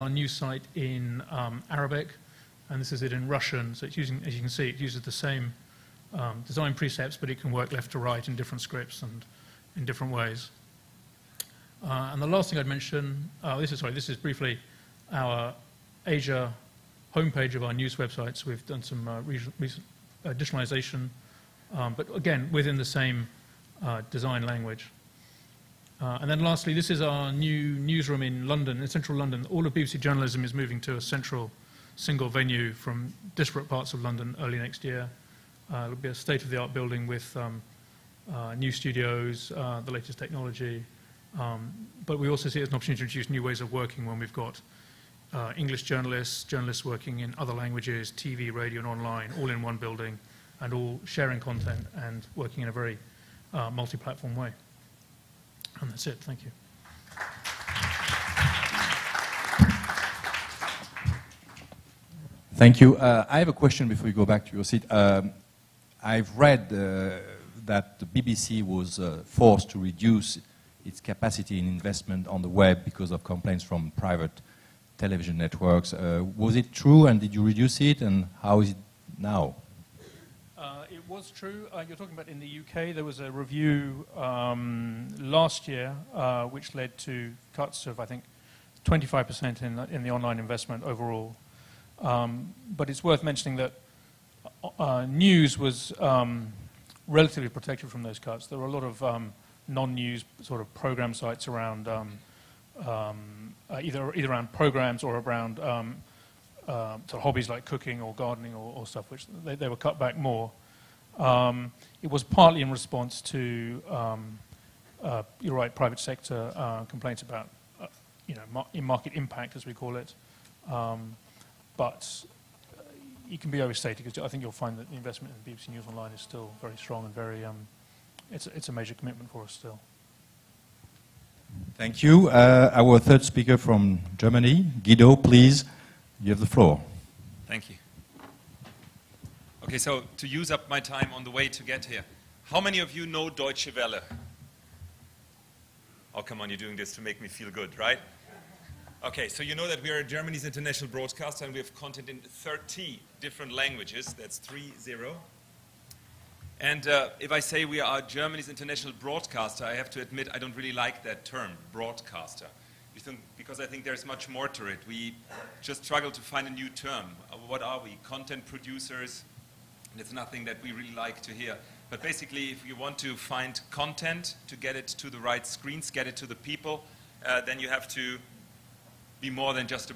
our news site in Arabic, and this is it in Russian. So it's using, as you can see, it uses the same design precepts, but it can work left to right in different scripts and in different ways. And the last thing I'd mention, this is briefly our Asia homepage of our news websites. We've done some recent additionalization, but again, within the same design language. And then lastly, this is our new newsroom in London, in central London. All of BBC journalism is moving to a central single venue from disparate parts of London early next year. It'll be a state-of-the-art building with new studios, the latest technology. But we also see it as an opportunity to introduce new ways of working when we've got English journalists working in other languages, TV, radio, and online, all in one building, and all sharing content and working in a very multi-platform way. And that's it. Thank you. Thank you. I have a question before you go back to your seat. I've read that the BBC was forced to reduce its capacity in investment on the web because of complaints from private television networks. Was it true, and did you reduce it, and how is it now? It was true. You're talking about in the UK. There was a review last year which led to cuts of, I think, 25% in the online investment overall. But it's worth mentioning that news was relatively protected from those cuts. There were a lot of non-news sort of program sites around either around programs or around sort of hobbies like cooking or gardening or stuff, which they were cut back more. It was partly in response to, you're right, private sector complaints about, market impact, as we call it. But it can be overstated, because I think you'll find that the investment in BBC News Online is still very strong and very, it's a major commitment for us still. Thank you. Our third speaker from Germany, Guido, please, you have the floor. Thank you. Okay, so to use up my time on the way to get here, how many of you know Deutsche Welle? Oh, come on, you're doing this to make me feel good, right? Okay, so you know that we are Germany's international broadcaster, and we have content in 30 different languages. That's 30. And if I say we are Germany's international broadcaster, I have to admit I don't really like that term, broadcaster, because I think there's much more to it. We just struggle to find a new term. What are we? Content producers? It's nothing that we really like to hear. But basically, if you want to find content, to get it to the right screens, get it to the people, then you have to be more than just a